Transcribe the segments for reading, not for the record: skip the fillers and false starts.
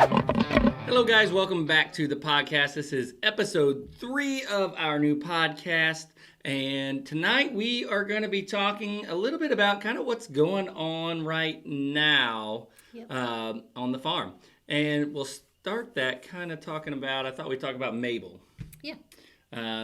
Hello guys, welcome back to the podcast. This is episode 3 of our new podcast. And tonight we are going to be talking a little bit about kind of what's going on right now on the farm. And we'll start that kind of talking about, I thought we'd talk about Mabel. Yeah.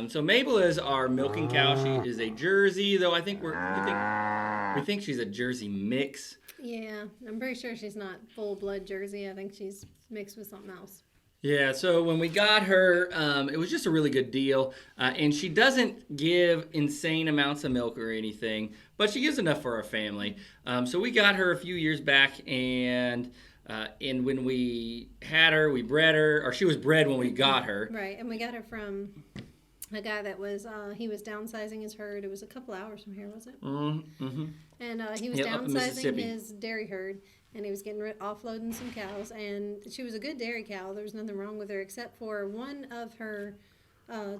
So Mabel is our milking cow. She is a Jersey, though I think we think she's a Jersey mix. Yeah, I'm pretty sure she's not full-blood Jersey. I think she's mixed with something else. Yeah, so when we got her, it was just a really good deal. And she doesn't give insane amounts of milk or anything, but she gives enough for our family. So we got her a few years back, and when we had her, we bred her, or she was bred when we got her. Right, and we got her from a guy that was, he was downsizing his herd. It was a couple hours from here, was it? Mm-hmm. And he was downsizing his dairy herd, and he was getting offloading some cows. And she was a good dairy cow. There was nothing wrong with her, except for one of her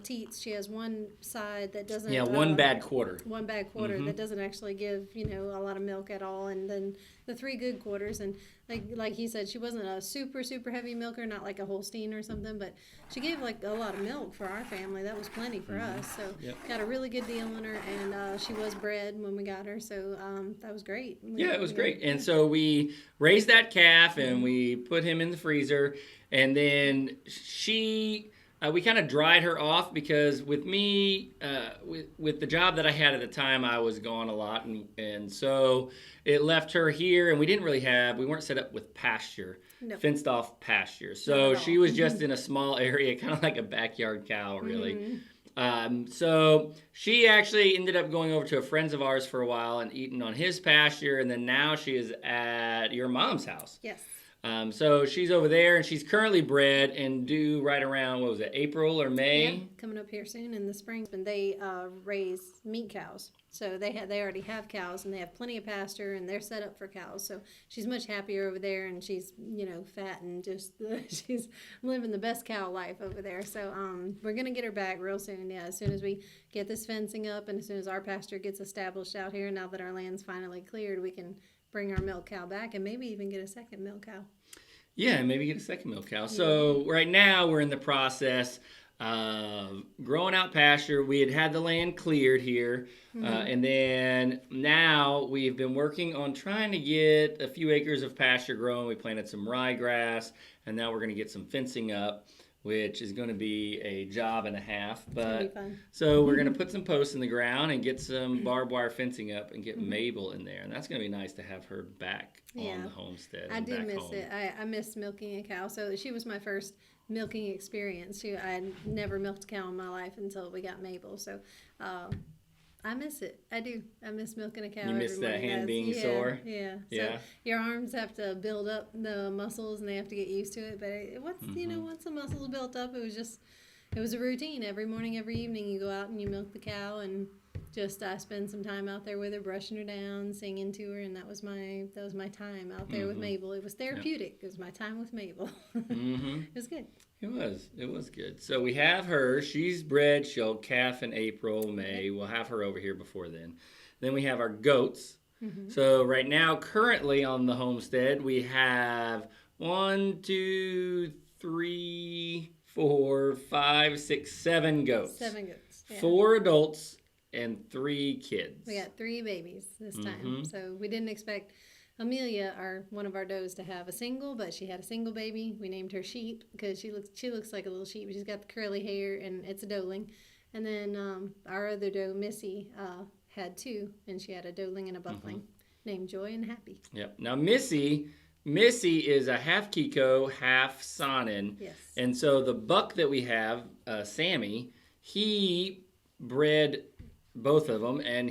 teats. She has one side that doesn't. Yeah, one bad quarter. One bad quarter that doesn't actually give, a lot of milk at all. And then the 3 good quarters. And like he said, she wasn't a super, super heavy milker, not like a Holstein or something, but she gave like a lot of milk for our family. That was plenty for us. So got a really good deal on her, and she was bred when we got her. So that was great. It was great. And so we raised that calf, and we put him in the freezer, and then we kind of dried her off because with me, with the job that I had at the time, I was gone a lot. And so it left her here, and we weren't set up with pasture, fenced off pasture. So she was just in a small area, kind of like a backyard cow, really. So she actually ended up going over to a friend of ours for a while and eating on his pasture. And then now she is at your mom's house. Yes. So she's over there, and she's currently bred and due right around, April or May? Yeah, coming up here soon in the spring. And they raise meat cows. So they already have cows, and they have plenty of pasture, and they're set up for cows. So she's much happier over there, and she's, fat and just, she's living the best cow life over there. So we're going to get her back real soon. Yeah, as soon as we get this fencing up, and as soon as our pasture gets established out here, now that our land's finally cleared, we can bring our milk cow back and maybe even get a second milk cow. Yeah, maybe get a second milk cow. So right now we're in the process of growing out pasture. We had the land cleared here, and then now we've been working on trying to get a few acres of pasture growing. We planted some ryegrass, and now we're going to get some fencing up, which is going to be a job and a half. But so we're going to put some posts in the ground and get some barbed wire fencing up and get Mabel in there. And that's going to be nice to have her back on the homestead. I do miss it. I miss milking a cow. So she was my first milking experience. I had never milked a cow in my life until we got Mabel. So I miss it. I do. I miss milking a cow. You miss that hand being sore? Yeah. So your arms have to build up the muscles, and they have to get used to it. But once the muscles built up, it was a routine. Every morning, every evening, you go out and you milk the cow, and just spend some time out there with her, brushing her down, singing to her, and that was my time out there with Mabel. It was therapeutic. It was my time with Mabel. It was good. It was good. So we have her. She's bred. She'll calf in April, May. We'll have her over here before then. Then we have our goats. So right now, currently on the homestead, we have 1, 2, 3, 4, 5, 6, 7 goats. 7 goats. Yeah. 4 adults and 3 kids. We got 3 babies this time. So we didn't expect Amelia, one of our does, to have a single, but she had a single baby. We named her Sheep because she looks like a little sheep. She's got the curly hair, and it's a doeling. And then our other doe, Missy, had 2, and she had a doeling and a buckling named Joy and Happy. Yep. Now Missy is a half Kiko, half Saanen. Yes. And so the buck that we have, Sammy, he bred both of them, and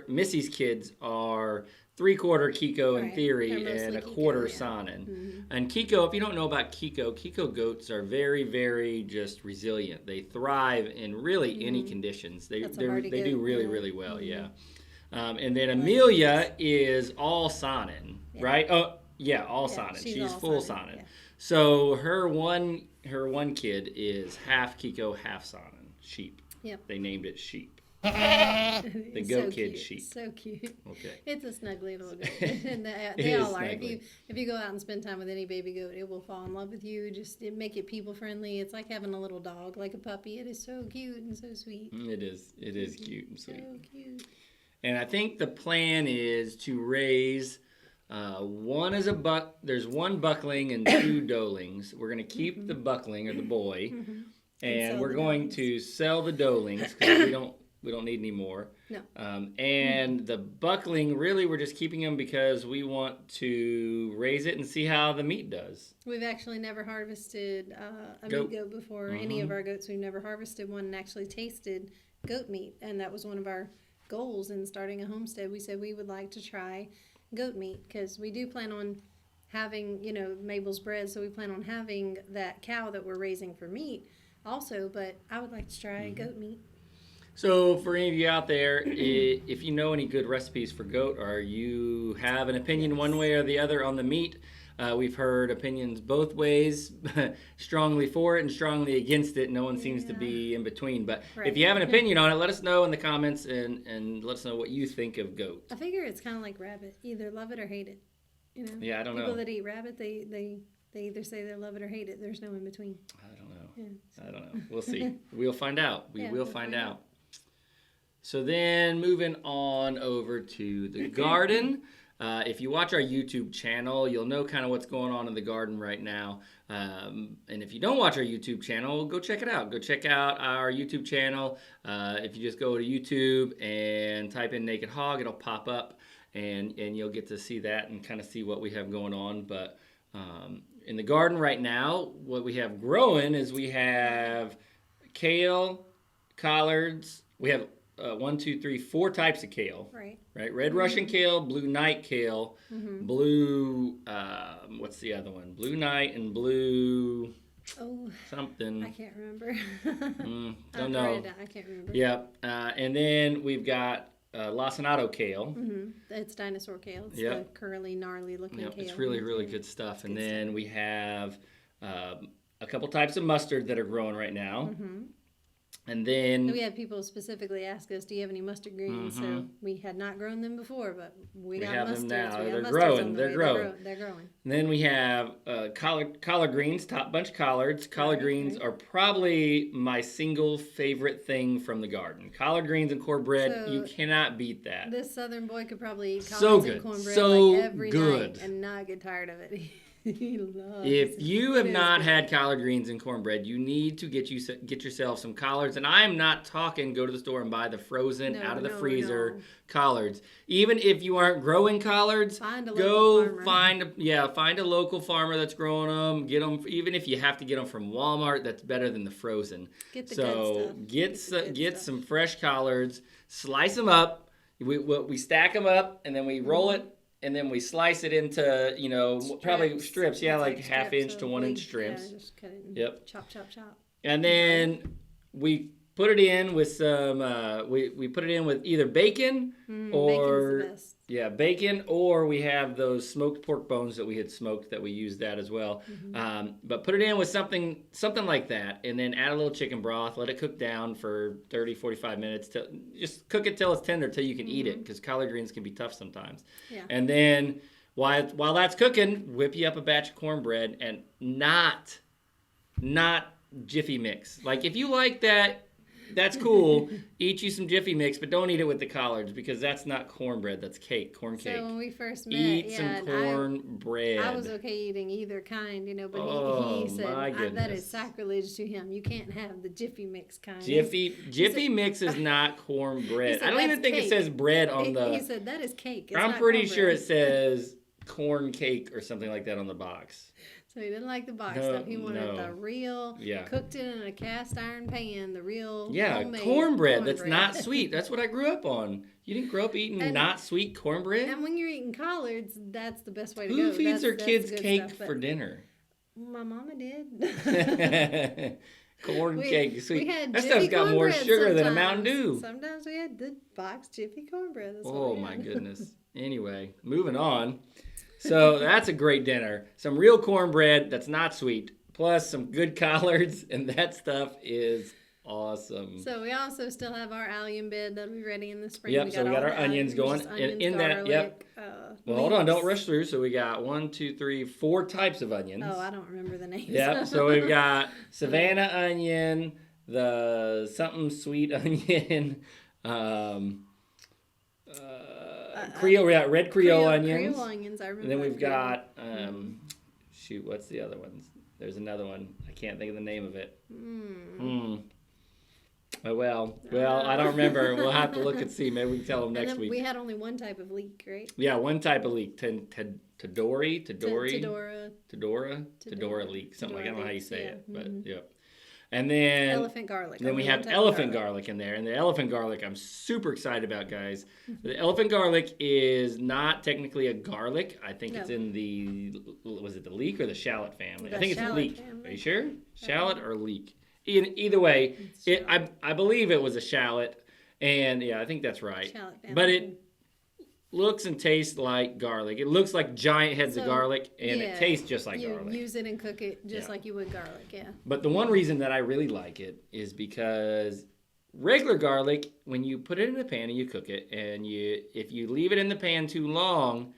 Missy's kids are 3/4 Kiko in theory and a quarter Saanen. And Kiko, if you don't know about Kiko goats are very, very just resilient. They thrive in really any conditions. They do really, really well. Yeah. And then Amelia is all Saanen, right? Oh, yeah, all Saanen. She's full Saanen. Yeah. So her one kid is half Kiko, half Saanen, Sheep. Yep. They named it Sheep. The It's goat so kid cute. sheep. So cute. Okay. It's a snuggly little goat. And It they is all are. snuggly. If you go out and spend time with any baby goat, it will fall in love with you. Make it people friendly. It's like having a little dog, like a puppy. It is so cute and so sweet. It is. It is cute and sweet. So cute. And I think the plan is to raise one as a buck. There's one buckling and two doelings. We're going to keep the buckling or the boy, and we're going to sell the doelings because we don't need any more. No. And the buckling, really, we're just keeping them because we want to raise it and see how the meat does. We've actually never harvested a Goat. meat goat before. Any of our goats, we've never harvested one and actually tasted goat meat. And that was one of our goals in starting a homestead. We said we would like to try goat meat because we do plan on having, Mabel's bread. So we plan on having that cow that we're raising for meat also. But I would like to try goat meat. So for any of you out there, if you know any good recipes for goat or you have an opinion one way or the other on the meat, we've heard opinions both ways, strongly for it and strongly against it. No one seems to be in between. But if you have an opinion on it, let us know in the comments and let us know what you think of goat. I figure it's kind of like rabbit. Either love it or hate it. Yeah, I don't know. People that eat rabbit, they either say they love it or hate it. There's no in between. I don't know. Yeah. I don't know. We'll see. We'll find out. We will we'll find find out. So then moving on over to the garden. If you watch our YouTube channel, you'll know kind of what's going on in the garden right now. And if you don't watch our YouTube channel, go check it out. Go check out our YouTube channel. If you just go to YouTube and type in Naked Hog, it'll pop up and you'll get to see that and kind of see what we have going on. But in the garden right now, what we have growing is we have kale, collards. We have 4 types of kale. Right. Red Russian kale, blue night kale, blue, what's the other one? Blue night and blue something. I can't remember. Don't know. I can't remember. Yep. And then we've got lacinato kale. It's dinosaur kale. It's Yep. the curly, gnarly looking kale. It's really, really good stuff. And then we have a couple types of mustard that are growing right now. And then we had people specifically ask us, "Do you have any mustard greens?" So we had not grown them before, but we got have mustards. them now. We got They're mustards growing. on the They're way. growing. They're growing. And then we have collard greens, top bunch collards. Collard greens are probably my single favorite thing from the garden. Collard greens and cornbread, you cannot beat that. This southern boy could probably eat So collards good. and cornbread So like every good. night and not get tired of it. He loves If you have it. not had collard greens and cornbread, you need to get yourself some collards. And I am not talking go to the store and buy the frozen out of the freezer collards. Even if you aren't growing collards, find a local farmer. find a local farmer that's growing them. Get them. Even if you have to get them from Walmart, that's better than the frozen. Get the good stuff. Get some fresh collards. Slice them up. We stack them up and then we roll it. And then we slice it into, probably strips. Yeah, like half-inch to 1-inch strips. Yeah, just cut it and chop, chop, chop. And then we put it in with some, we put it in with either bacon or... Bacon's the best. Yeah, bacon, or we have those smoked pork bones that we had smoked that we used that as well. But put it in with something like that, and then add a little chicken broth. Let it cook down for 30, 45 minutes. Just cook it till it's tender, till you can eat it, because collard greens can be tough sometimes. Yeah. And then while that's cooking, whip you up a batch of cornbread, and not Jiffy mix. Like if you like that. That's cool. Eat you some Jiffy mix, but don't eat it with the collards because that's not cornbread. That's corn cake. So when we first met, eat some cornbread. I was okay eating either kind, but he said that is sacrilege to him. You can't have the Jiffy mix kind. Jiffy mix is not cornbread. Said, I don't even think it says bread on the. He said that is cake. It's I'm not pretty cornbread. sure it says corn cake or something like that on the box. So he didn't like the box stuff. He wanted the real, Yeah. cooked it in a cast iron pan, the real homemade cornbread that's not sweet. That's what I grew up on. You didn't grow up eating not sweet cornbread? And when you're eating collards, that's the best way to go. Who feeds their kids good cake stuff, for dinner? My mama did. Corn cake, sweet. That That stuff's got more sugar than a Mountain Dew. Sometimes we had the box Jiffy cornbread. That's Oh my goodness. Anyway, moving on. So that's a great dinner. Some real cornbread that's not sweet, plus some good collards, and that stuff is Awesome. So we also still have our allium bed that'll be ready in the spring. Yep, so we got all our the onions going. just And in that, yep. Well, hold on, don't leeks. rush through. So we got 4 types of onions. Oh, I don't remember the names. Yep, so we've got Savannah onion, the something sweet onion, Creole, we got red Creole onions. Creole onions, I remember. And then we've got, shoot, what's the other ones? There's another one. I can't think of the name of it. Oh, well, I don't remember. We'll have to look and see. Maybe we can tell them next week. We had only one type of leek, right? Yeah, one type of leek. Tadora leek. Something like, I don't know how you say it, but yeah. And then elephant garlic. Then we have elephant garlic in there, and the elephant garlic I'm super excited about, guys. The elephant garlic is not technically a garlic. I think it's in the leek or the shallot family? I think it's leek. Family. Are you sure? Shallot or leek? Either way, I believe it was a shallot, and yeah, I think that's right. Shallot family. But it looks and tastes like garlic. It looks like giant heads of garlic, and it tastes just like garlic. You use it and cook it just like you would garlic, yeah. But the one reason that I really like it is because regular garlic, when you put it in the pan and you cook it, and if you leave it in the pan too long,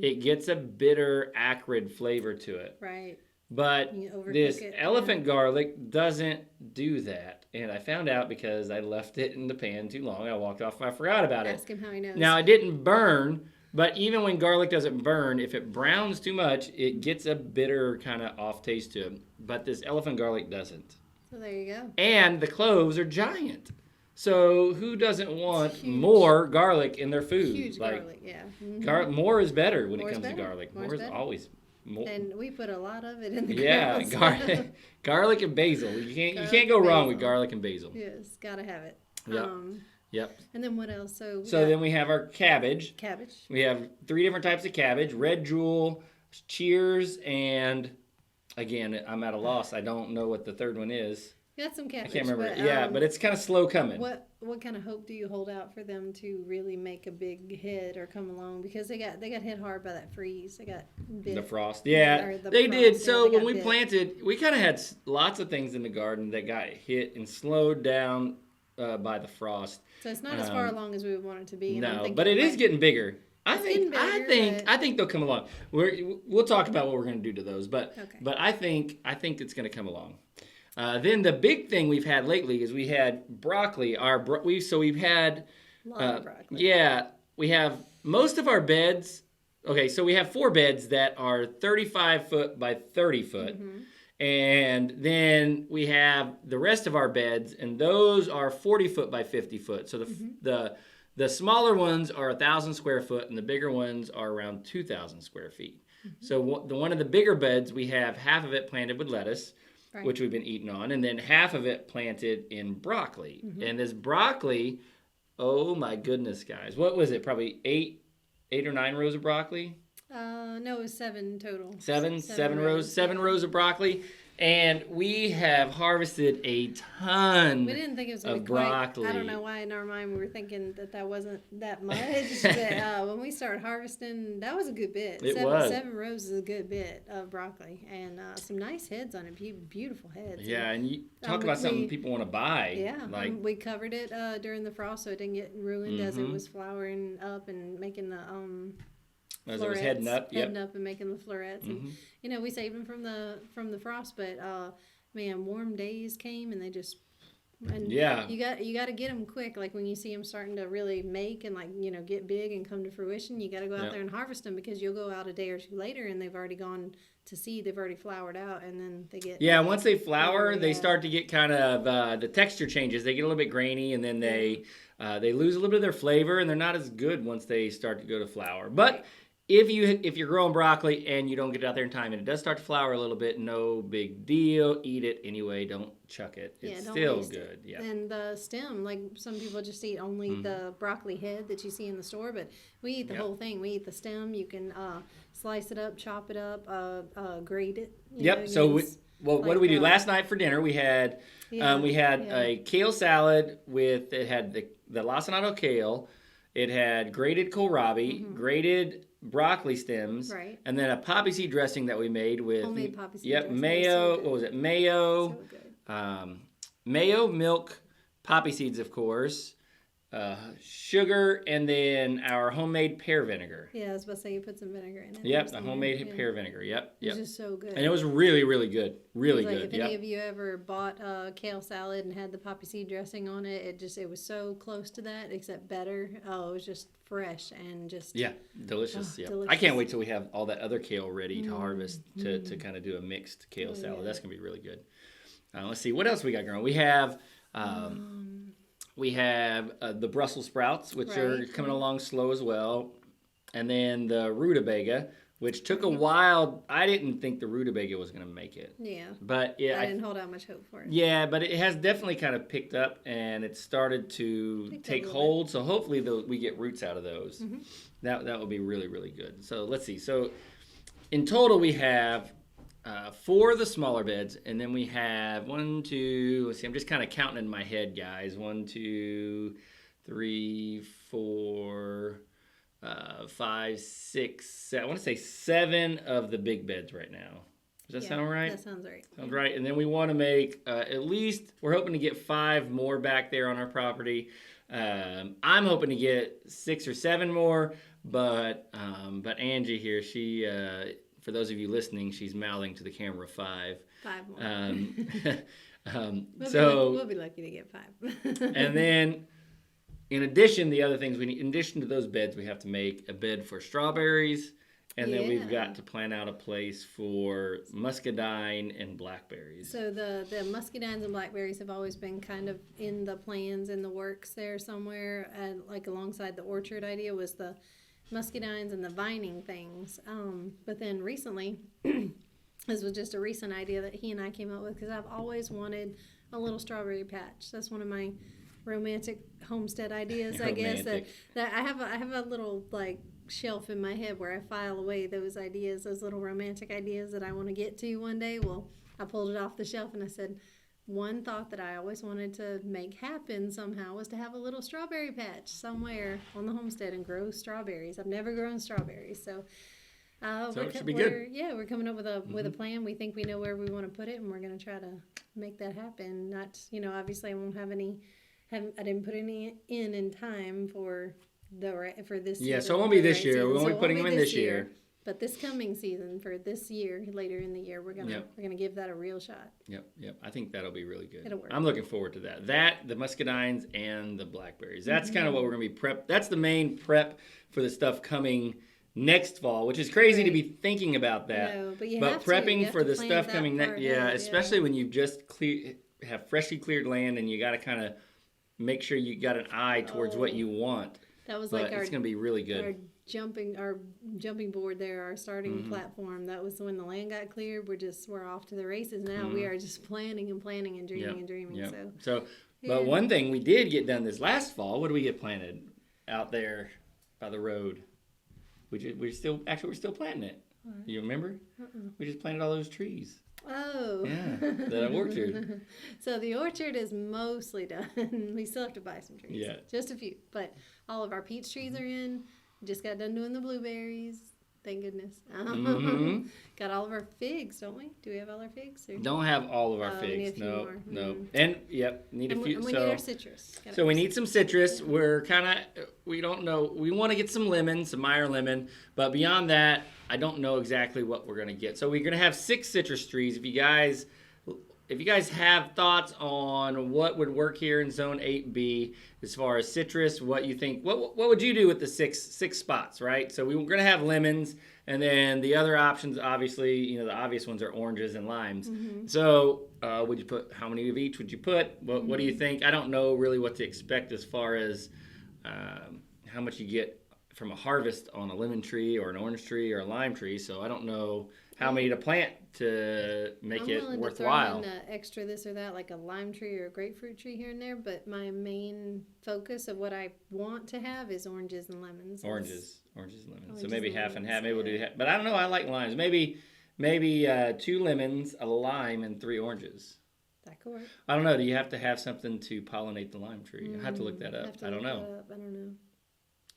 it gets a bitter, acrid flavor to it. Right. But this elephant garlic doesn't do that. And I found out because I left it in the pan too long. I walked off. I forgot about it. Ask him how he knows. Now, it didn't burn, but even when garlic doesn't burn, if it browns too much, it gets a bitter kind of off taste to it. But this elephant garlic doesn't. So there you go. And the cloves are giant. So who doesn't want more garlic in their food? Huge garlic, yeah. More is better when it comes to garlic. More is always more. And we put a lot of it in the grill. Garlic and basil. You can't go wrong with garlic and basil. Yes, gotta have it. Yep. And then what else? So then we have our cabbage. Cabbage. We have 3 different types of cabbage: red jewel, cheers, and again, I'm at a loss. I don't know what the third one is. Got some cabbage. I can't remember. But it's kind of slow coming. What kind of hope do you hold out for them to really make a big hit or come along? Because they got hit hard by that freeze. They got bit. The frost. Yeah, they did. So when we planted, we kind of had lots of things in the garden that got hit and slowed down by the frost. So it's not as far along as we would want it to be. No, but it is getting bigger. I think they'll come along. We'll talk about what we're going to do to those, but I think it's going to come along. Then the big thing we've had lately is we had broccoli. We've had a lot of broccoli. Yeah, we have most of our beds. Okay, so we have 4 beds that are 35 foot by 30 foot. And then we have the rest of our beds, and those are 40 foot by 50 foot. So the smaller ones are 1,000 square foot, and the bigger ones are around 2,000 square feet. So one of the bigger beds, we have half of it planted with lettuce, which we've been eating on, and then half of it planted in broccoli. And this broccoli, oh my goodness, guys. What was it? Probably 8 or 9 rows of broccoli? No, it was 7 total. 7 rows. 7 rows of broccoli. And we have harvested a ton. We didn't think it was going to be broccoli. I don't know why in our mind we were thinking that wasn't that much. But when we started harvesting, that was a good bit. It was. 7 rows is a good bit of broccoli, and some nice heads on it. Beautiful heads. Yeah, and you talk about something people want to buy. Yeah, we covered it during the frost so it didn't get ruined as it was flowering up and making the as it was heading up and making the florets. And, we saved them from the frost, but man, warm days came and they just you got to get them quick. Like when you see them starting to really make and get big and come to fruition, you got to go out there and harvest them, because you'll go out a day or two later and they've already gone to seed. They've already flowered out, and then they get once they flower, they start to get kind of the texture changes. They get a little bit grainy, and then they lose a little bit of their flavor, and they're not as good once they start to go to flower. But if you're growing broccoli and you don't get it out there in time and it does start to flower a little bit, no big deal. Eat it anyway. Don't chuck it. It's still good. Yeah. And the stem, like some people just eat only the broccoli head that you see in the store, but we eat the whole thing. We eat the stem. You can slice it up, chop it up, grate it. So what did we do last night for dinner? We had a kale salad with it had the lacinato kale. It had grated kohlrabi, grated broccoli stems, and then a poppy seed dressing that we made with homemade poppy seed dressing. Mayo. What was it? Mayo. So good. mayo, milk, poppy seeds, of course, sugar, and then our homemade pear vinegar. Yeah, I was about to say you put some vinegar in it. Yep, the homemade pear vinegar. Yep. It was just so good. And it was really, really good. Really like, good. If any of you ever bought kale salad and had the poppy seed dressing on it, it was so close to that, except better. Oh, it was just fresh and just delicious. delicious. I can't wait till we have all that other kale ready to harvest to kind of do a mixed kale salad. That's gonna be really good. Let's see what else we got growing. We have the Brussels sprouts, which are coming along slow as well. And then the rutabaga, which took a while. I didn't think the rutabaga was going to make it. Yeah. But yeah. I didn't hold out much hope for it. Yeah, but it has definitely kind of picked up, and it started to take hold. So hopefully we get roots out of those. Mm-hmm. That will be really, really good. So let's see. So in total, we have 4 of the smaller beds, and then we have 1, 2, let's see, I'm just kind of counting in my head, guys. 1, 2, 3, 4, 5, 6, 7. I want to say 7 of the big beds right now. Does that sound right? That sounds right. Sounds right. And then we want to make at least, we're hoping to get 5 more back there on our property. I'm hoping to get 6 or 7 more, but Angie here, she... for those of you listening, she's mouthing to the camera 5. 5 more. We'll be lucky to get 5. And then, in addition, the other things we need, in addition to those beds, we have to make a bed for strawberries, and then we've got to plan out a place for muscadine and blackberries. So the muscadines and blackberries have always been kind of in the plans, in the works there somewhere, and like alongside the orchard idea was the muscadines and the vining things. But then recently, this was just a recent idea that he and I came up with because I've always wanted a little strawberry patch. That's one of my romantic homestead ideas, I guess. That I have a little like shelf in my head where I file away those ideas, those little romantic ideas that I want to get to one day. Well, I pulled it off the shelf and I said, one thought that I always wanted to make happen somehow was to have a little strawberry patch somewhere on the homestead and grow strawberries. I've never grown strawberries, so it should be good. We're coming up with a plan. We think we know where we want to put it, and we're going to try to make that happen. Not, obviously I won't have any. I didn't put any in time for this. Yeah, so it won't be this year. We won't be putting them in this year. But this coming season, for this year, later in the year, we're gonna give that a real shot. Yep. I think that'll be really good. It'll work. I'm looking forward to that. The muscadines and the blackberries. That's kind of what we're gonna be prep. That's the main prep for the stuff coming next fall, which is crazy to be thinking about that. No, but prepping for the stuff coming next. Yeah, especially when you just have freshly cleared land and you got to kind of make sure you got an eye towards what you want. That was it's going to be really good. Our jumping board there, our starting platform. That was when the land got cleared. We're off to the races now. We are just planning and dreaming and dreaming. Yep. But one thing we did get done this last fall. What did we get planted out there by the road? We're still planting it. What? You remember? We just planted all those trees. Oh. Yeah, the orchard. So the orchard is mostly done. We still have to buy some trees. Yeah. Just a few. But all of our peach trees are in. Just got done doing the blueberries. Thank goodness. Got all of our figs, don't we? Do we have all our figs? Or? Don't have all of our figs. We need a few more. No. And need a few. And we need our citrus. So we need some citrus. We're we don't know. We want to get some lemon, some Meyer lemon, but beyond that, I don't know exactly what we're gonna get. So we're gonna have 6 citrus trees. If you guys have thoughts on what would work here in Zone 8B as far as citrus, what you think, what would you do with the six spots, right? So we're going to have lemons, and then the other options, obviously, the obvious ones are oranges and limes. So would you put, how many of each would you put? What do you think? I don't know really what to expect as far as how much you get from a harvest on a lemon tree or an orange tree or a lime tree, so I don't know how many to plant to make it worthwhile. I'm willing to throw in extra this or that, like a lime tree or a grapefruit tree here and there, but my main focus of what I want to have is oranges and lemons. Oranges and lemons. So maybe half and half. Maybe we'll do half. But I don't know. I like limes. Maybe 2 lemons, a lime, and 3 oranges. That could work. I don't know. Do you have to have something to pollinate the lime tree? I have to look that up. I don't know. I don't know.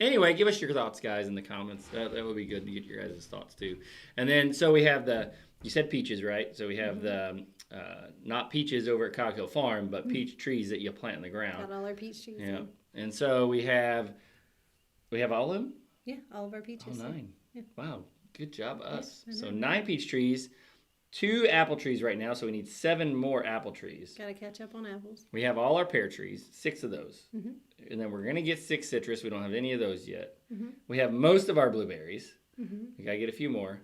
Anyway, give us your thoughts, guys, in the comments. That would be good to get your guys' thoughts, too. And then, so we have you said peaches, right? So we have the not peaches over at Cog Hill Farm, but peach trees that you plant in the ground. Got all our peach trees. Yeah. And so we have all of them? Yeah, all of our peaches. Oh, 9. Yeah. Wow, good job us. Yeah, So 9 peach trees, 2 apple trees right now, so we need 7 more apple trees. Got to catch up on apples. We have all our pear trees, 6 of those. Mm-hmm. And then we're going to get 6 citrus. We don't have any of those yet. Mm-hmm. We have most of our blueberries. Mm-hmm. We got to get a few more.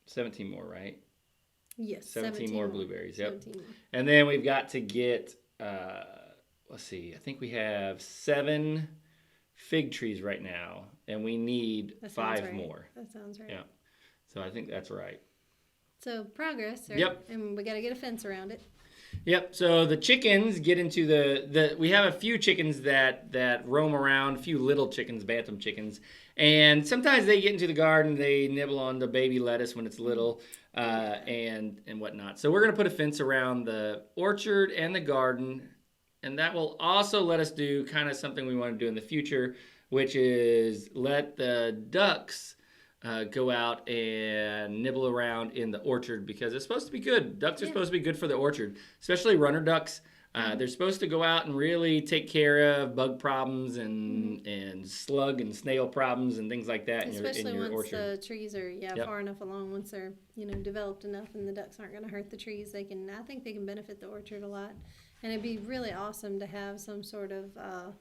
17 more, right? Yes, 17 more blueberries, yep. 17 more. And then we've got to get, let's see, I think we have 7 fig trees right now, and we need 5 right. more. That sounds right. Yeah. So I think that's right. So progress, right? Yep. And we got to get a fence around it. Yep. So the chickens get into the we have a few chickens that roam around, a few little chickens, bantam chickens, and sometimes they get into the garden. They nibble on the baby lettuce when it's little, and whatnot. So we're gonna put a fence around the orchard and the garden, and that will also let us do kind of something we want to do in the future, which is let the ducks go out and nibble around in the orchard, because it's supposed to be good. Ducks are supposed to be good for the orchard, especially runner ducks. They're supposed to go out and really take care of bug problems and slug and snail problems and things like that Especially in your once orchard. the trees are far enough along. Once they're developed enough and the ducks aren't going to hurt the trees, I think they can benefit the orchard a lot. And it'd be really awesome to have some sort of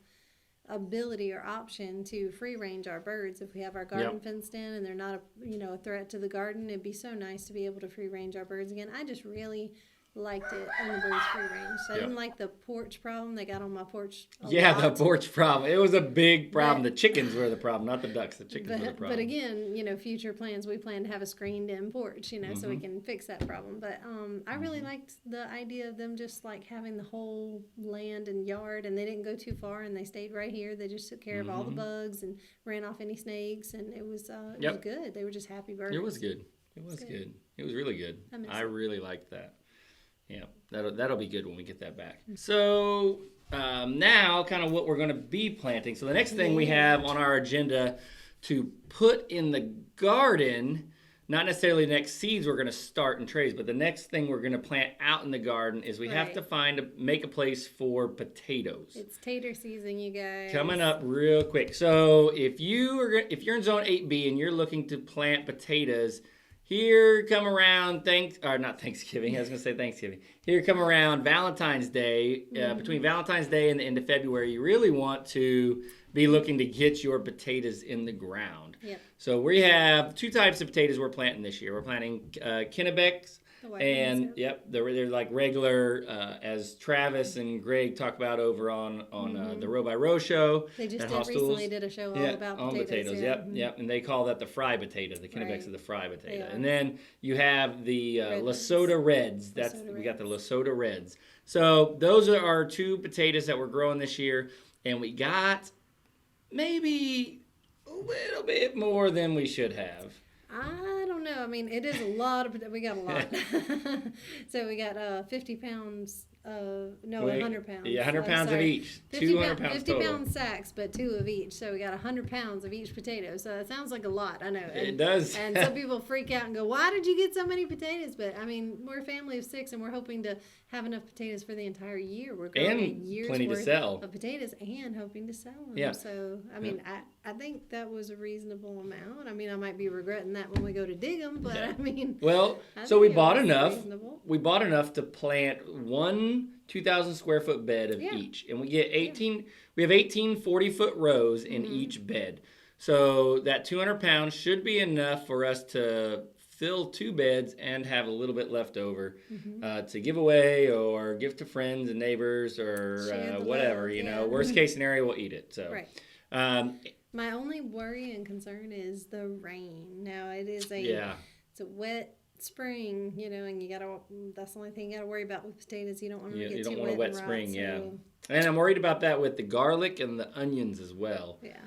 ability or option to free range our birds. If we have our garden fenced in and they're not a threat to the garden, it'd be so nice to be able to free range our birds again. I just really liked it when the birds free range. So I didn't like the porch problem they got on my porch a lot. The porch problem. It was a big problem. The chickens were the problem, not the ducks. The chickens were the problem. But again, future plans, we plan to have a screened-in porch, so we can fix that problem. But I really liked the idea of them just like having the whole land and yard, and they didn't go too far, and they stayed right here. They just took care of all the bugs and ran off any snakes, and it was good. They were just happy birds. It was good. It was good. It was really good. I really liked that. Yeah, that'll be good when we get that back. So now kind of what we're going to be planting. So the next thing we have on our agenda to put in the garden, not necessarily the next seeds we're going to start in trays, but the next thing we're going to plant out in the garden is we have to make a place for potatoes. It's tater season, you guys. Coming up real quick. So if you're in zone 8B and you're looking to plant potatoes, here come around not Thanksgiving. I was going to say Thanksgiving. Here come around Valentine's Day. Between Valentine's Day and the end of February, you really want to be looking to get your potatoes in the ground. Yep. So we have 2 types of potatoes we're planting this year. We're planting Kennebecks. And they're like regular, as Travis and Greg talk about over on the Row by Row show. They just recently did a show all about potatoes. Yep. And they call that the fry potato. The Kennebecks are the fry potato. And then you have the Lesotho Reds. We got the Lesotho Reds. So those are our 2 potatoes that we're growing this year, and we got maybe a little bit more than we should have. I don't know. I mean, it is a lot of. We got a lot. So we got 50 pounds. 100 pounds. Yeah, 100 pounds of each. 200 pounds 50 total. pound sacks, but 2 of each. So we got 100 pounds of each potato. So it sounds like a lot. I know. It does. And some people freak out and go, "Why did you get so many potatoes?" But I mean, we're a family of 6, and we're hoping to have enough potatoes for the entire year. We're growing a year's plenty worth to sell of potatoes and hoping to sell them. Yeah. So I mean, I think that was a reasonable amount. I mean, I might be regretting that when we go to dig them, but I mean. Well, so we bought enough. We bought enough to plant 1 2,000 square foot bed of each, and we get 18. We have 18 40-foot rows in each bed. So that 200 pounds should be enough for us to fill 2 beds and have a little bit left over to give away or give to friends and neighbors or whatever. Worst case scenario, we'll eat it. So. Right. My only worry and concern is the rain. Now it is it's a wet spring, and that's the only thing you gotta worry about with potatoes. You don't want to get too wet. Wet spring, And I'm worried about that with the garlic and the onions as well. Yeah.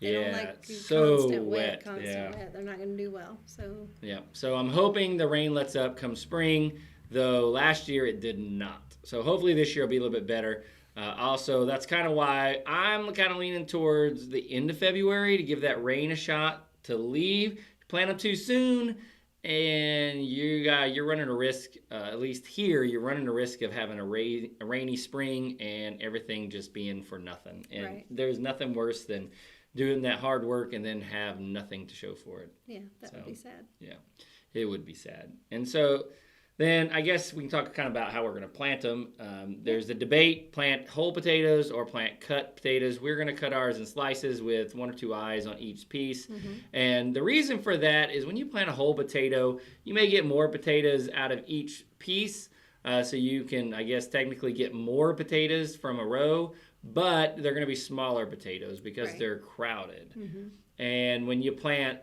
They don't like constant wet. They're not going to do well. So. Yeah. So I'm hoping the rain lets up come spring, though last year it did not. So hopefully this year will be a little bit better. Also, that's kind of why I'm kind of leaning towards the end of February to give that rain a shot to leave. If you plant them too soon, and you're you're running a risk, at least here, you're running a risk of having a rainy spring and everything just being for nothing. And there's nothing worse than doing that hard work and then have nothing to show for it. Yeah, that would be sad. Yeah, it would be sad. And so then I guess we can talk kind of about how we're going to plant them. There's the debate, plant whole potatoes or plant cut potatoes. We're going to cut ours in slices with 1 or 2 eyes on each piece. And the reason for that is when you plant a whole potato, you may get more potatoes out of each piece. So you can, I guess, technically get more potatoes from a row, but they're going to be smaller potatoes because they're crowded. And when you plant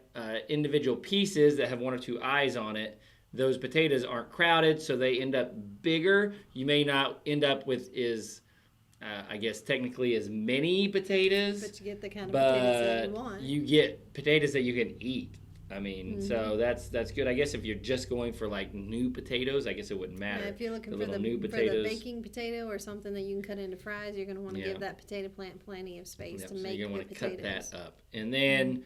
individual pieces that have 1 or 2 eyes on it, those potatoes aren't crowded, so they end up bigger. You may not end up with I guess, technically as many potatoes. But you get the kind of potatoes that you want. You get potatoes that you can eat. I mean, so that's good. I guess if you're just going for like new potatoes, I guess it wouldn't matter. Yeah, if you're looking for the baking potato or something that you can cut into fries, you're going to want to give that potato plant plenty of space to make good potatoes. You're going to want to cut that up. And then...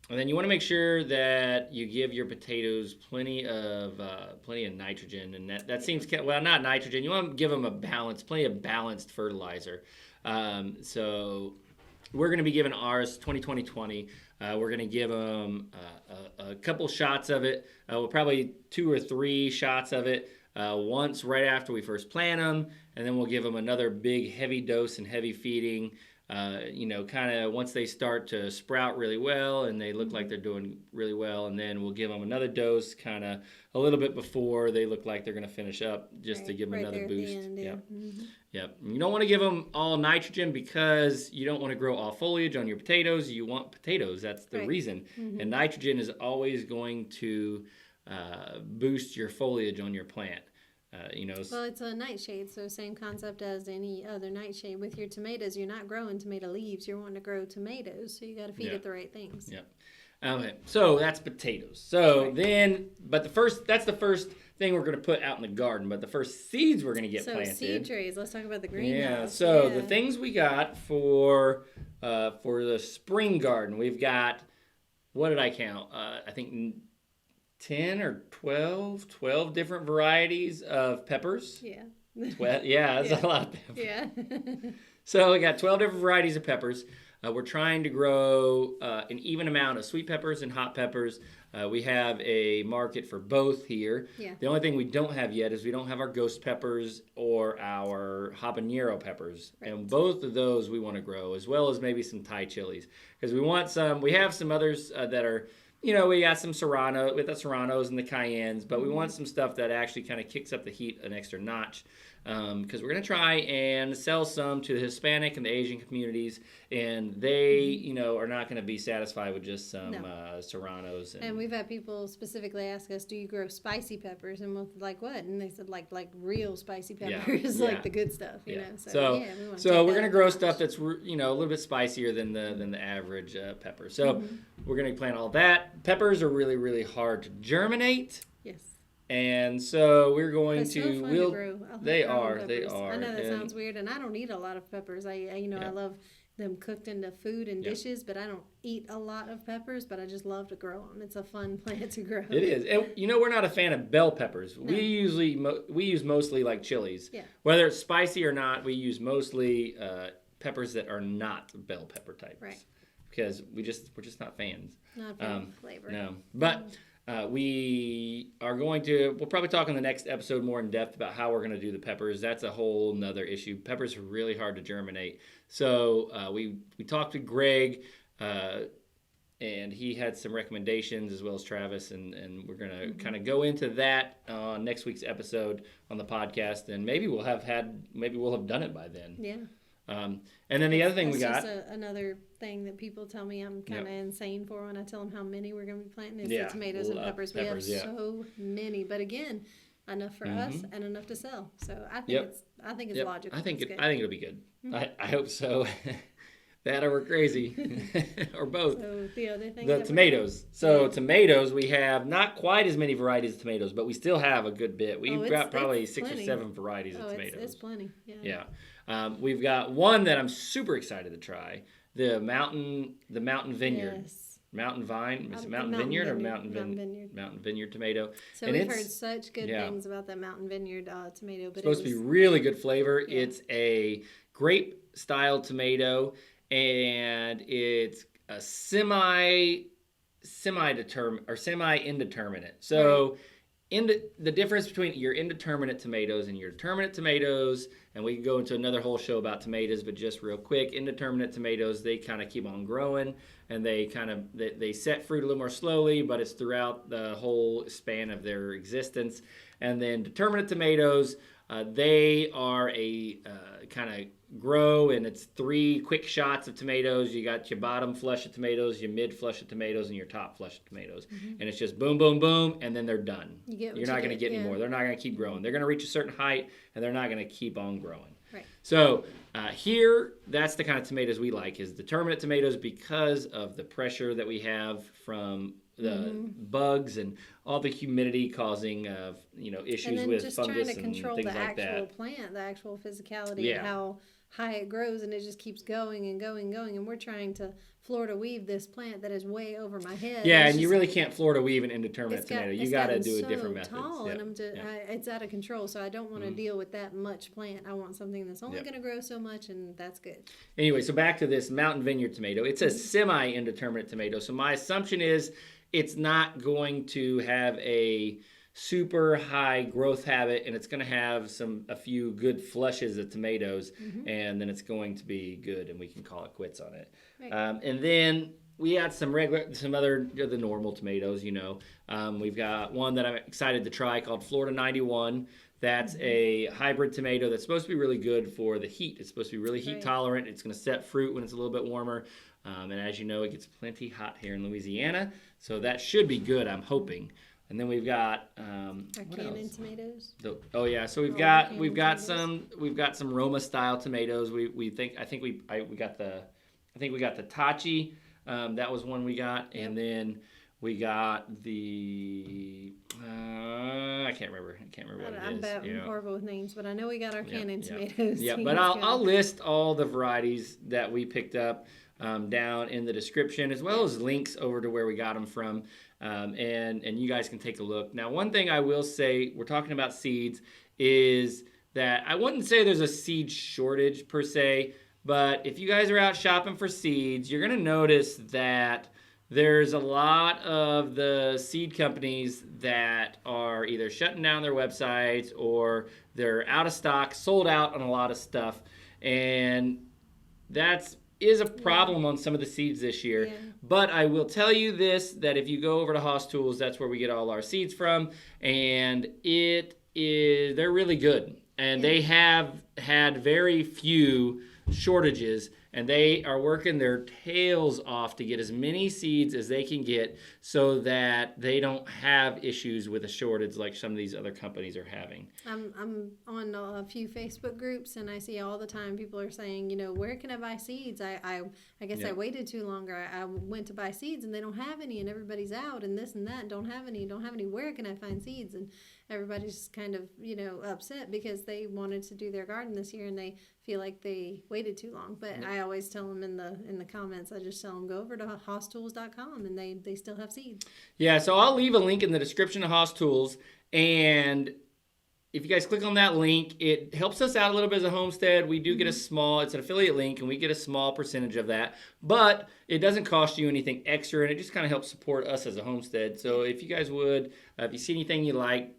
And then you want to make sure that you give your potatoes plenty of nitrogen, and that seems not nitrogen. You want to give them plenty of balanced fertilizer. So we're going to be giving ours 20-20-20. We're going to give them a couple shots of it. Well, probably 2 or 3 shots of it once right after we first plant them, and then we'll give them another big heavy dose and heavy feeding. Kind of once they start to sprout really well and they look like they're doing really well, and then we'll give them another dose kind of a little bit before they look like they're going to finish up, just to give them another boost. Yep. You don't want to give them all nitrogen because you don't want to grow all foliage on your potatoes. You want potatoes. That's the reason. And nitrogen is always going to boost your foliage on your plant. Well, it's a nightshade, so same concept as any other nightshade. With your tomatoes, you're not growing tomato leaves. You're wanting to grow tomatoes, so you got to feed it the right things. Yep. Okay, so that's potatoes. So then, but that's the first thing we're going to put out in the garden. But the first seeds we're going to get planted. So seed trays. Let's talk about the greenhouse. Yeah. So the things we got for the spring garden, we've got, what did I count? I think 10 or 12 different varieties of peppers. Yeah. That's a lot of peppers. Yeah. So we got 12 different varieties of peppers. We're trying to grow an even amount of sweet peppers and hot peppers. We have a market for both here. Yeah. The only thing we don't have yet is we don't have our ghost peppers or our habanero peppers. Right. And both of those we want to grow, as well as maybe some Thai chilies. Because we have some others that are... we got some Serrano with the Serranos and the Cayennes, but we want some stuff that actually kind of kicks up the heat an extra notch, because we're going to try and sell some to the Hispanic and the Asian communities, and they, are not going to be satisfied with just some Serranos. And we've had people specifically ask us, do you grow spicy peppers? And we're like, what? And they said, like real spicy peppers, like the good stuff, you know. So we're going to grow stuff that's, a little bit spicier than the average pepper. So we're going to plant all that. Peppers are really, really hard to germinate. Yes. And so we're going to grow. They are. I know that sounds weird, and I don't eat a lot of peppers. I love them cooked into food and dishes, but I don't eat a lot of peppers, but I just love to grow them. It's a fun plant to grow. It is. And we're not a fan of bell peppers. No. We use mostly like chilies. Yeah. Whether it's spicy or not, we use mostly peppers that are not bell pepper types. Right. Because we're just not fans. Not fan flavor. No. But we'll probably talk in the next episode more in depth about how we're going to do the peppers. That's a whole nother issue. Peppers are really hard to germinate. So we talked to Greg, and he had some recommendations, as well as Travis, and we're going to kind of go into that on next week's episode on the podcast, and maybe we'll have done it by then. Yeah. And then the other thing we got... That's another thing that people tell me I'm kind of insane for when I tell them how many we're going to be planting is the tomatoes and peppers. We have so many. But again, enough for us and enough to sell. So I think it's logical. I think it'll be good. I hope so. That or we're crazy. Or both. So the other thing... The tomatoes. So tomatoes, we have not quite as many varieties of tomatoes, but we still have a good bit. We've got probably 6 or 7 varieties of tomatoes. It's plenty. Yeah. We've got one that I'm super excited to try, the mountain Vineyard. Yes. Mountain Vine. Is it Mountain Mountain Vineyard or Vineyard. Mountain Vineyard tomato? So And we've heard such good things about that Mountain Vineyard tomato. But supposed to be really good flavor. Yeah. It's a grape style tomato, and it's a semi-indeterminate. So. Right. The difference between your indeterminate tomatoes and your determinate tomatoes, and we can go into another whole show about tomatoes, but just real quick, indeterminate tomatoes, they kind of keep on growing, and they set fruit a little more slowly, but it's throughout the whole span of their existence. And then determinate tomatoes, they are a kind of grow, and it's 3 quick shots of tomatoes. You got your bottom flush of tomatoes, your mid flush of tomatoes, and your top flush of tomatoes. Mm-hmm. And it's just boom, boom, boom, and then they're done. You're not going to get any more. They're not going to keep growing. They're going to reach a certain height, and they're not going to keep on growing. Right. So here, that's the kind of tomatoes we like, is determinate tomatoes, because of the pressure that we have from the bugs and all the humidity causing issues with fungus and things like that. And then just trying to control the actual plant, the actual physicality of how high it grows, and it just keeps going and going and going. And we're trying to Florida weave this plant that is way over my head. Yeah, and you really can't Florida weave an indeterminate tomato. You got to do a different method. Tall, and it's out of control. So I don't want to deal with that much plant. I want something that's only going to grow so much, and that's good. Anyway, so back to this Mountain Vineyard tomato. It's a semi-indeterminate tomato. So my assumption is it's not going to have a super high growth habit, and it's going to have a few good flushes of tomatoes, and then it's going to be good, and we can call it quits on it. Right. And then we had the normal tomatoes. We've got one that I'm excited to try called Florida 91. That's a hybrid tomato that's supposed to be really good for the heat. It's supposed to be really heat tolerant. It's going to set fruit when it's a little bit warmer. And as you know, it gets plenty hot here in Louisiana, so that should be good, I'm hoping. And then we've got our cannon tomatoes. So we've got some Roma style tomatoes. I think we got the Tachi. That was one we got, and then we got the I can't remember what it is. I'm horrible with names, but I know we got our cannon tomatoes. Yeah, but I'll list all the varieties that we picked up down in the description, as well as links over to where we got them from. And you guys can take a look. Now, one thing I will say, we're talking about seeds, is that I wouldn't say there's a seed shortage per se, but if you guys are out shopping for seeds, you're going to notice that there's a lot of the seed companies that are either shutting down their websites or they're out of stock, sold out on a lot of stuff, and is a problem on some of the seeds this year. Yeah. But I will tell you this, that if you go over to Haas Tools, that's where we get all our seeds from, and they're really good. And they have had very few shortages, and they are working their tails off to get as many seeds as they can get so that they don't have issues with a shortage like some of these other companies are having. I'm on a few Facebook groups, and I see all the time people are saying, where can I buy seeds? I guess I waited too long, or I went to buy seeds and they don't have any, and everybody's out and this and that, and don't have any. Where can I find seeds? And everybody's kind of, upset because they wanted to do their garden this year and they feel like they waited too long. But I always tell them in the comments, I just tell them go over to HaasTools.com, and they still have seeds. Yeah, so I'll leave a link in the description of Haas Tools, and if you guys click on that link, it helps us out a little bit as a homestead. We do get it's an affiliate link, and we get a small percentage of that, but it doesn't cost you anything extra, and it just kind of helps support us as a homestead. So if you guys would, if you see anything you like,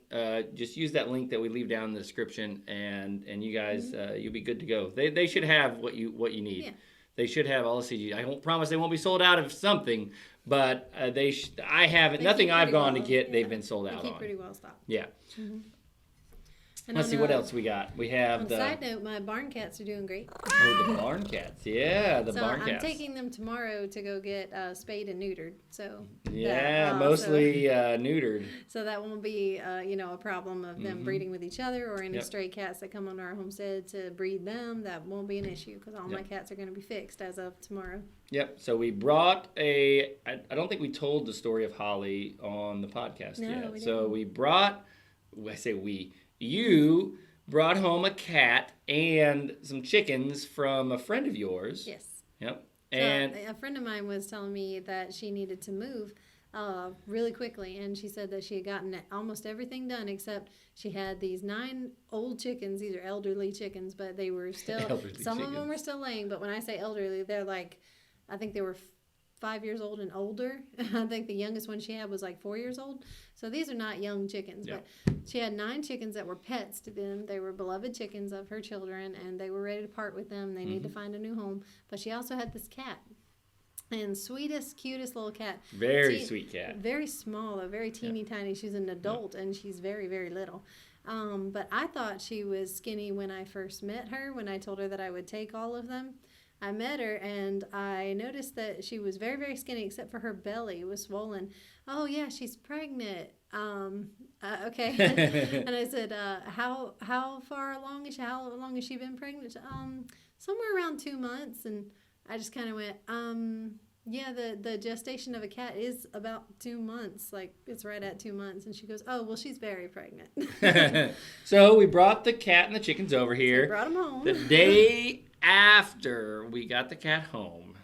just use that link that we leave down in the description, and you guys, you'll be good to go. They should have what you need. Yeah. They should have all the seeds. I won't promise they won't be sold out of something, but I haven't. Nothing I've gone to get, they've been sold out on. They keep pretty well stocked. Yeah. Mm-hmm. Let's see what else we got. We have on a side note, my barn cats are doing great. Oh, the barn cats. Yeah, the barn cats. I'm taking them tomorrow to go get spayed and neutered. So mostly neutered. So that won't be a problem of them breeding with each other, or any stray cats that come on our homestead to breed them. That won't be an issue because all my cats are going to be fixed as of tomorrow. Yep. So we brought I don't think we told the story of Holly on the podcast yet. We didn't. So we brought. You brought home a cat and some chickens from a friend of yours. Yes. Yep. And a friend of mine was telling me that she needed to move really quickly, and she said that she had gotten almost everything done except she had these 9 old chickens. These are elderly chickens, but they were still some of them were still laying. But when I say elderly, they're like, I think they were 5 years old and older. I think the youngest one she had was like 4 years old. So these are not young chickens, but she had 9 chickens that were pets to them. They were beloved chickens of her children, and they were ready to part with them. They need to find a new home. But she also had this cat. And sweetest, cutest little cat. Very sweet cat. Very small, though, very teeny tiny. She's an adult, and she's very, very little. But I thought she was skinny when I first met her, when I told her that I would take all of them. I met her, and I noticed that she was very, very skinny, except for her belly was swollen. Oh, yeah, she's pregnant. Okay. And I said, how far along is she? How long has she been pregnant? Somewhere around 2 months. And I just kind of went, yeah, the gestation of a cat is about 2 months. Like, it's right at 2 months. And she goes, oh, well, she's very pregnant. So we brought the cat and the chickens over here. So brought them home. The day after we got the cat home,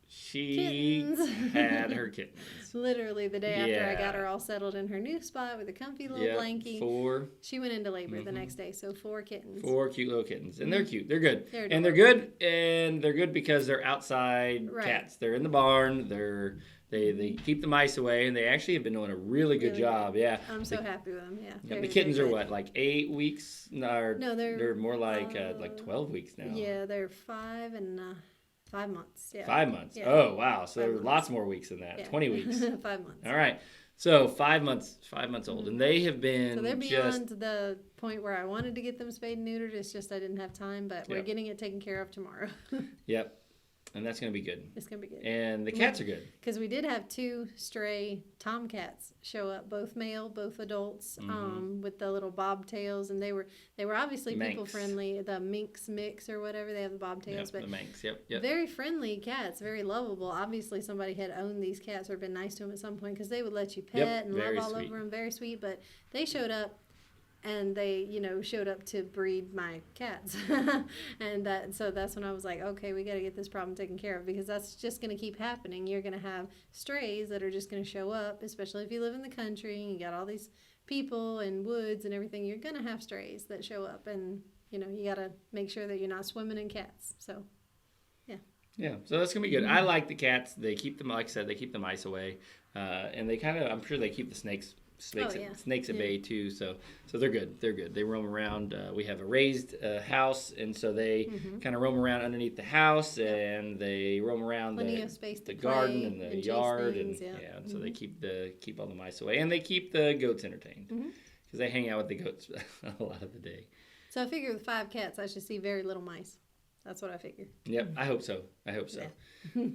she had her kittens. Literally the day after I got her all settled in her new spot with a comfy little blankie. 4. She went into labor the next day, so 4 kittens. 4 cute little kittens. And they're cute. They're good. They're and they're good. And they're good because they're outside cats. They're in the barn. They keep the mice away, and they actually have been doing a really good job. Yeah. I'm so happy with them. Yeah. The kittens are what, like 8 weeks? No, they're more like 12 weeks now. Yeah, they're 5 and 5 months. Yeah. 5 months. Yeah. Oh, wow. So there are lots more weeks than that. Yeah. 20 weeks. 5 months. All right. So 5 months old. And they have been So they're beyond the point where I wanted to get them spayed and neutered. It's just I didn't have time, but we're getting it taken care of tomorrow. Yep. And that's going to be good. It's going to be good. And the cats are good. Because we did have 2 stray tomcats show up, both male, both adults, with the little bobtails, and they were obviously people friendly. The Minx mix or whatever, they have the bobtails, but the Manx, yep. Very friendly cats, very lovable. Obviously, somebody had owned these cats or been nice to them at some point because they would let you pet and love all over them. Very sweet, but they showed up. And they, showed up to breed my cats. And so that's when I was like, okay, we got to get this problem taken care of because that's just going to keep happening. You're going to have strays that are just going to show up, especially if you live in the country and you got all these people and woods and everything. You're going to have strays that show up, and, you got to make sure that you're not swimming in cats. So, yeah. Yeah, so that's going to be good. I like the cats. They keep them, like I said, they keep the mice away. And they I'm sure they keep the snakes at bay too, so they're good. They roam around. We have a raised house, and so they kind of roam around underneath the house, and they roam around the garden and the yard, things, and so they keep all the mice away, and they keep the goats entertained because they hang out with the goats a lot of the day. So I figure with 5 cats, I should see very little mice. That's what I figure. Yep, I hope so. Yeah.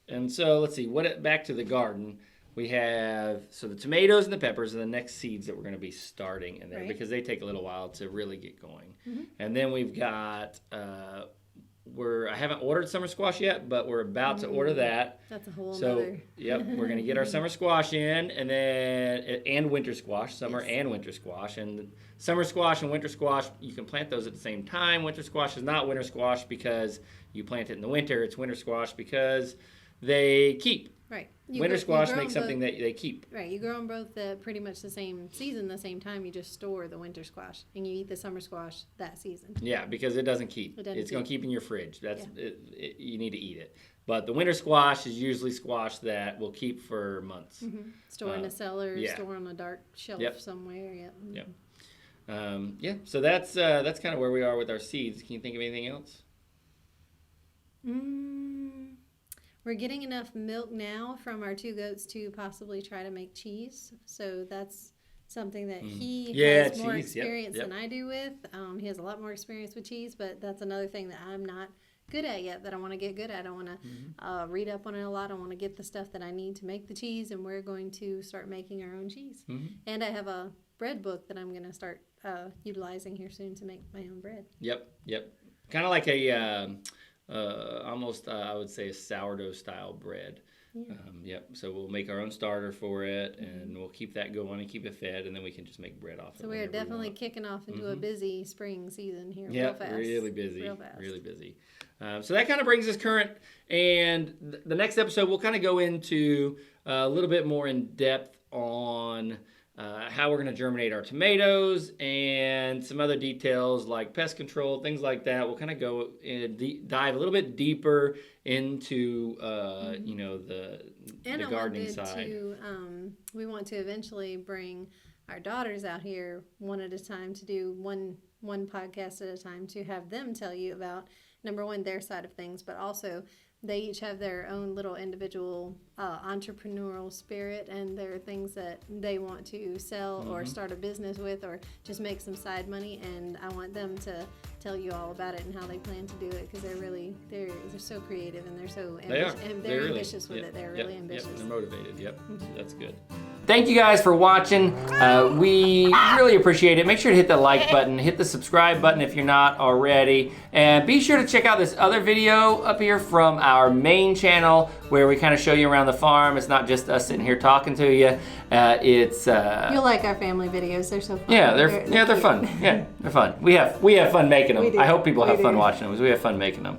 And so let's see. Back to the garden. We have, the tomatoes and the peppers are the next seeds that we're going to be starting in there because they take a little while to really get going. And then we've got, I haven't ordered summer squash yet, but we're about to order that. That's a whole other. Yep, we're going to get our summer squash in, and winter squash, summer and winter squash. And summer squash and winter squash, you can plant those at the same time. Winter squash is not winter squash because you plant it in the winter. It's winter squash because they keep. Right. Winter squash makes something that they keep. Right. You grow them both pretty much the same season, the same time. You just store the winter squash, and you eat the summer squash that season. Yeah, because it doesn't keep. It's going to keep in your fridge. You need to eat it. But the winter squash is usually squash that will keep for months. Store in a cellar, store on a dark shelf somewhere. Yep. So that's kind of where we are with our seeds. Can you think of anything else? We're getting enough milk now from our 2 goats to possibly try to make cheese. So that's something that he has more experience than I do with. He has a lot more experience with cheese, but that's another thing that I'm not good at yet that I want to get good at. I want to read up on it a lot. I want to get the stuff that I need to make the cheese, and we're going to start making our own cheese. And I have a bread book that I'm going to start utilizing here soon to make my own bread. Yep. Kind of like a... almost, I would say, a sourdough style bread. Yep. So we'll make our own starter for it, and we'll keep that going and keep it fed, and then we can just make bread off it. So we are definitely kicking off into a busy spring season here. Yeah, real fast. really busy. Real fast. Really busy. So that kind of brings us current, and the next episode we'll kind of go into a little bit more in depth on how we're going to germinate our tomatoes and some other details like pest control, things like that. We'll kind of go and dive a little bit deeper into the gardening side. We want to eventually bring our daughters out here one at a time to do one podcast at a time to have them tell you about, number one, their side of things, but also they each have their own little individual entrepreneurial spirit, and there are things that they want to sell or start a business with or just make some side money, and I want them to tell you all about it and how they plan to do it, because they're so creative and they're so ambitious with it. They're really ambitious. Yep, they're motivated. Yep, that's good. Thank you guys for watching. We really appreciate it. Make sure to hit the like button, hit the subscribe button if you're not already, and be sure to check out this other video up here from our main channel where we kind of show you around the farm. It's not just us sitting here talking to you. You'll like our family videos. They're so fun. Yeah, they're fun. Yeah, they're fun. We have fun making them. I hope people have fun watching them because we have fun making them.